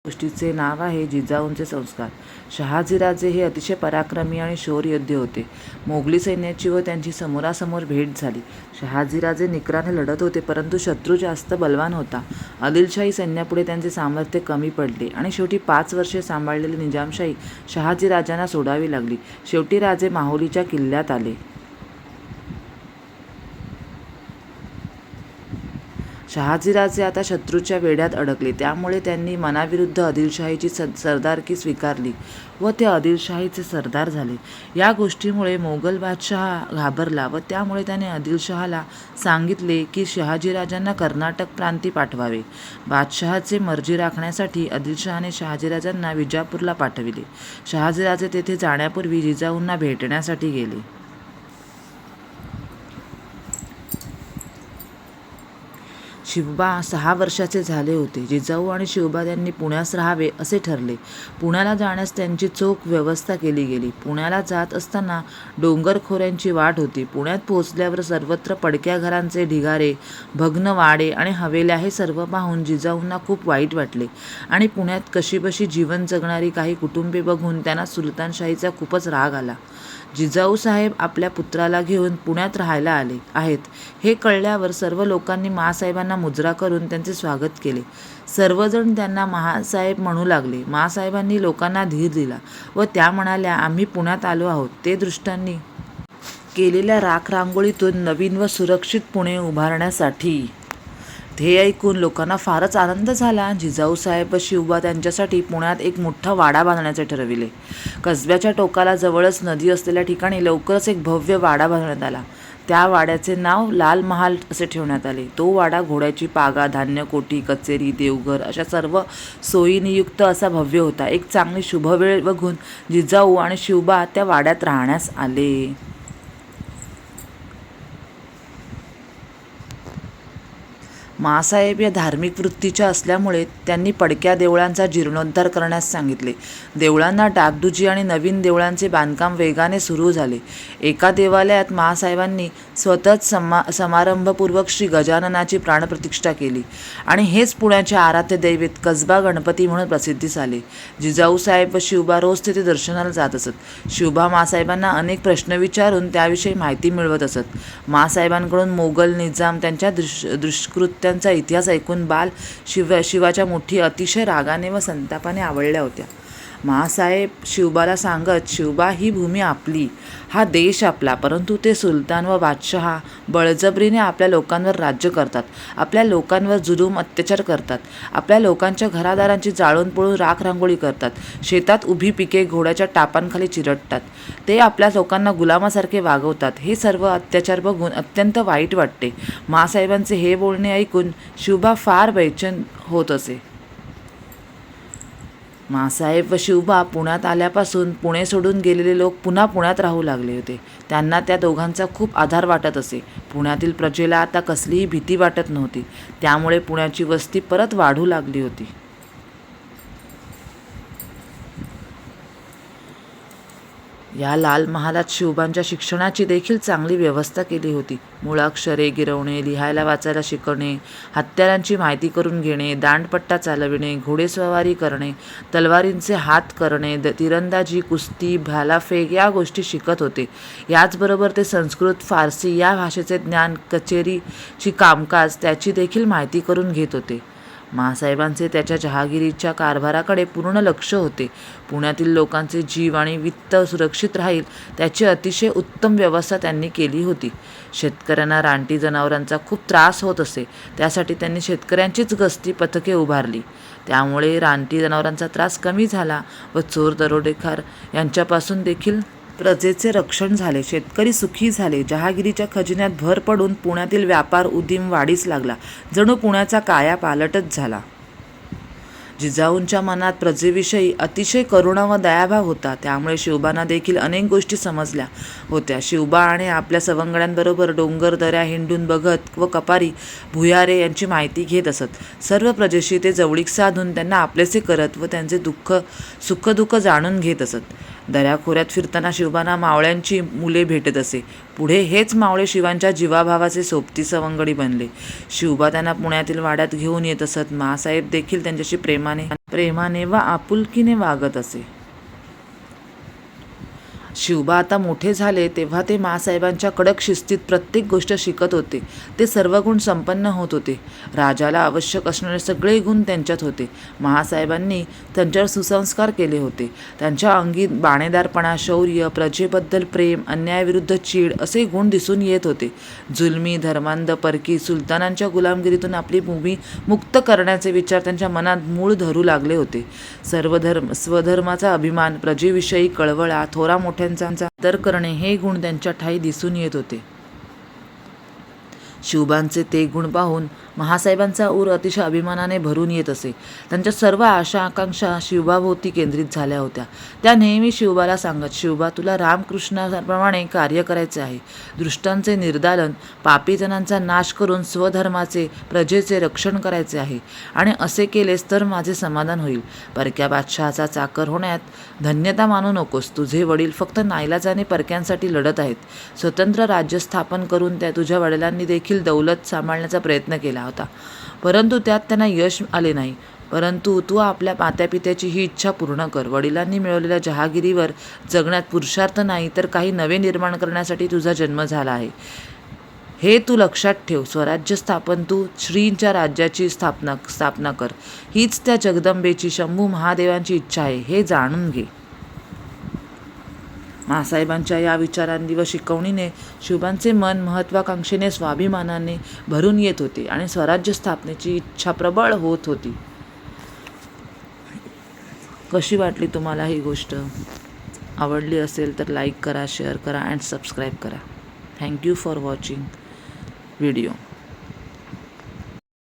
गोष्टीचे नाव आहे जिजाऊंचे संस्कार. शहाजीराजे हे अतिशय पराक्रमी आणि शौर योद्धे होते. मोगली सैन्याची व त्यांची समोरासमोर भेट झाली. शहाजीराजे निकराने लढत होते, परंतु शत्रू जास्त बलवान होता. आदिलशाही सैन्यापुढे त्यांचे सामर्थ्य कमी पडले आणि शेवटी 5 वर्षे सांभाळलेली निजामशाही शहाजीराजांना सोडावी लागली. शेवटी राजे माहुलीच्या किल्ल्यात आले. शहाजीराजे आता शत्रूच्या वेढ्यात अडकले, त्यामुळे त्यांनी मनाविरुद्ध आदिलशाहीची सरदारकी स्वीकारली व ते आदिलशाहीचे सरदार झाले. या गोष्टीमुळे मोगल बादशहा घाबरला व त्यामुळे त्याने आदिलशहाला सांगितले की शहाजीराजांना कर्नाटक प्रांती पाठवावे. बादशहाचे मर्जी राखण्यासाठी आदिलशहाने शहाजीराजांना विजापूरला पाठविले. शहाजीराजे तेथे जाण्यापूर्वी जिजाऊंना भेटण्यासाठी गेले. शिवबा 6 वर्षाचे झाले होते. जिजाऊ आणि शिवबा यांनी पुण्यास राहावे असे ठरले. पुण्याला जाण्यास त्यांची चोख व्यवस्था केली गेली. पुण्याला जात असताना डोंगरखोऱ्यांची वाट होती. पुण्यात पोहोचल्यावर सर्वत्र पडक्या घरांचे ढिगारे, भग्न वाडे आणि हवेल्या हे सर्व पाहून जिजाऊंना खूप वाईट वाटले आणि पुण्यात कशीबशी जीवन जगणारी काही कुटुंबे बघून त्यांना सुलतानशाहीचा खूपच राग आला. जिजाऊ साहेब आपल्या पुत्राला घेऊन पुण्यात राहायला आले आहेत हे कळल्यावर सर्व लोकांनी माँसाहेबांना मुजरा करून त्यांचे स्वागत केले. सर्वजण त्यांना माँसाहेब म्हणू लागले. माँसाहेबांनी लोकांना धीर दिला व त्या म्हणाल्या, आम्ही पुण्यात आलो आहोत. ते दृष्टांनी केलेल्या राखरांगोळीतून नवीन व सुरक्षित पुणे उभारण्यासाठी. हे ऐकून लोकांना फारच आनंद झाला. जिजाऊ साहेब व शिवबा त्यांच्यासाठी पुण्यात एक मोठा वाडा बांधण्याचे ठरविले. कसब्याच्या टोकाला जवळच नदी असलेल्या ठिकाणी लवकरच एक भव्य वाडा बांधण्यात आला. त्या वाड्याचे नाव लाल महाल असे ठेवण्यात आले. तो वाडा घोड्याची पागा, धान्य कोठी, कचेरी, देवघर अशा सर्व सोयीनियुक्त असा भव्य होता. एक चांगली शुभवेळ बघून जिजाऊ आणि शिवबा त्या वाड्यात राहण्यास आले. माँसाहेब या धार्मिक वृत्तीच्या असल्यामुळे त्यांनी पडक्या देवळांचा जीर्णोद्धार करण्यास सांगितले. देवळांना डागडुजी आणि नवीन देवळांचे बांधकाम वेगाने सुरू झाले. एका देवालयात माँसाहेबांनी स्वतःच समारंभपूर्वक श्री गजाननाची प्राणप्रतिष्ठा केली आणि हेच पुण्याचे आराध्य दैवत कसबा गणपती म्हणून प्रसिद्धीस आले. जिजाऊ साहेब व शिवबा रोज तेथे दर्शनाला जात असत. शिवबा माँसाहेबांना अनेक प्रश्न विचारून त्याविषयी माहिती मिळवत असत. माँसाहेबांकडून मोगल, निजाम त्यांच्या दुष्कृत्यांचा इतिहास ऐकून शिवाच्या मुठी अतिशय रागाने व संतापाने आवळल्या होत्या. माँसाहेब शिवबाला सांगत, शिवबा, ही भूमी आपली, हा देश आपला, परंतु ते सुलतान व बादशहा बळजबरीने आपल्या लोकांवर राज्य करतात. आपल्या लोकांवर जुलूम अत्याचार करतात. आपल्या लोकांच्या घरादारांची जाळून पळून राखरांगोळी करतात. शेतात उभी पिके घोड्याच्या टापांखाली चिरडतात. ते आपल्या लोकांना गुलामासारखे वागवतात. हे सर्व अत्याचार बघून अत्यंत वाईट वाटते. माँसाहेबांचे हे बोलणे ऐकून शिवबा फार बेचैन होत असे. माँसाहेब व शिवबा पुण्यात आल्यापासून पुणे सोडून गेलेले लोक पुन्हा पुण्यात राहू लागले होते. त्यांना त्या दोघांचा खूप आधार वाटत असे. पुण्यातील प्रजेला आता कसलीही भीती वाटत नव्हती. त्यामुळे पुण्याची वस्ती परत वाढू लागली होती. या लाल महालात शिवबांच्या शिक्षणाची देखील चांगली व्यवस्था केली होती. मुळाक्षरे गिरवणे, लिहायला वाचायला शिकवणे, हत्यारांची माहिती करून घेणे, दांडपट्टा चालविणे, घोडेस्वारी करणे, तलवारींचे हात करणे, तिरंदाजी, कुस्ती, भालाफेक या गोष्टी शिकत होते. याचबरोबर ते संस्कृत, फारसी या भाषेचे ज्ञान, कचेरीची कामकाज त्याची देखील माहिती करून घेत होते. माँसाहेबांचे त्याच्या जहागिरीच्या कारभाराकडे पूर्ण लक्ष होते. पुण्यातील लोकांचे जीव आणि वित्त सुरक्षित राहील त्याची अतिशय उत्तम व्यवस्था त्यांनी केली होती. शेतकऱ्यांना रानटी जनावरांचा खूप त्रास होत असे. त्यासाठी त्यांनी शेतकऱ्यांचीच गस्ती पथके उभारली. त्यामुळे रानटी जनावरांचा त्रास कमी झाला व चोर दरोडेखोर यांच्यापासून देखील प्रजेचे रक्षण झाले. शेतकरी सुखी झाले. जहागिरीच्या खजिन्यात भर पडून पुण्यातील व्यापार उदीम वाढीस लागला. जणू पुण्याचा कायापालटच झाला. जिजाऊंच्या मनात प्रजेविषयी अतिशय करुणा व दयाभाव होता. त्यामुळे शिवबांना देखील अनेक गोष्टी समजल्या होत्या. शिवबा आणि आपल्या सवंगड्यांबरोबर डोंगर दऱ्या हिंडून बघत व कपारी, भुयारे यांची माहिती घेत असत. सर्व प्रजेशी ते जवळीक साधून त्यांना आपलेसे करत व त्यांचे सुखदुःख जाणून घेत असत. दऱ्याखोऱ्यात फिरताना शिवबांना मावळ्यांची मुले भेटत असे. पुढे हेच मावळे शिवांच्या जीवाभावाचे सोबती सवंगडी बनले. शिवबा त्यांना पुण्यातील वाड्यात घेऊन येत असत. माँसाहेब देखील त्यांच्याशी प्रेमाने व आपुलकीने वागत असे. शिवबा आता मोठे झाले तेव्हा ते माँसाहेबांच्या कडक शिस्तीत प्रत्येक गोष्ट शिकत होते. ते सर्व गुण संपन्न होत होते. राजाला आवश्यक असणारे सगळे गुण त्यांच्यात होते. माँसाहेबांनी त्यांच्यावर सुसंस्कार केले होते. त्यांच्या अंगी बाणेदारपणा, शौर्य, प्रजेबद्दल प्रेम, अन्यायाविरुद्ध चीड असे गुण दिसून येत होते. जुलमी, धर्मांध, परकी, सुलतानांच्या गुलामगिरीतून आपली भूमी मुक्त करण्याचे विचार त्यांच्या मनात मूळ धरू लागले होते. स्वधर्माचा अभिमान, प्रजेविषयी कळवळा, थोरा मोठ्यांचा आदर करणे हे गुण त्यांच्या ठायी दिसून येत होते. शिवबांचे ते गुण पाहून माँसाहेबांचा ऊर अतिशय अभिमानाने भरून येत असे. त्यांच्या सर्व आशा आकांक्षा शिवबाभोवती केंद्रित झाल्या होत्या. त्या नेहमी शिवबाला सांगत, शिवबा, तुला रामकृष्णाप्रमाणे कार्य करायचे आहे. दुष्टांचे निर्दालन, पापीजनांचा नाश करून स्वधर्माचे, प्रजेचे रक्षण करायचे आहे. आणि असे केलेस तर माझे समाधान होईल. परक्या बादशहाचा चाकर होण्यात धन्यता मानू नकोस. तुझे वडील फक्त नाईलाजाने परक्यांसाठी लढत आहेत. स्वतंत्र राज्य स्थापन करून त्या तुझ्या वडिलांनी देखील दौलत सांभाळण्याचा प्रयत्न केला होता, परंतु त्यात त्यांना यश आले नाही. परंतु तू आपल्या मात्यापित्याची ही इच्छा पूर्ण कर. वडिलांनी मिळवलेल्या जहागिरीवर जगण्यात पुरुषार्थ नाही तर काही नवे निर्माण करण्यासाठी तुझा जन्म झाला आहे, हे तू लक्षात ठेव. स्वराज्य स्थापन तू श्रींच्या राज्याची स्थापना कर. हीच त्या जगदंबेची, शंभू महादेवांची इच्छा आहे, हे जाणून घे. माँसाहेबांच्या या विचारांनी व शिकवणीने शिवबांचे मन महत्त्वाकांक्षेने, स्वाभिमानाने भरून येत होते आणि स्वराज्य स्थापनेची इच्छा प्रबळ होत होती. कशी वाटली तुम्हाला ही गोष्ट? आवडली असेल तर लाईक करा, शेअर करा अँड सबस्क्राईब करा. Thank you for watching video.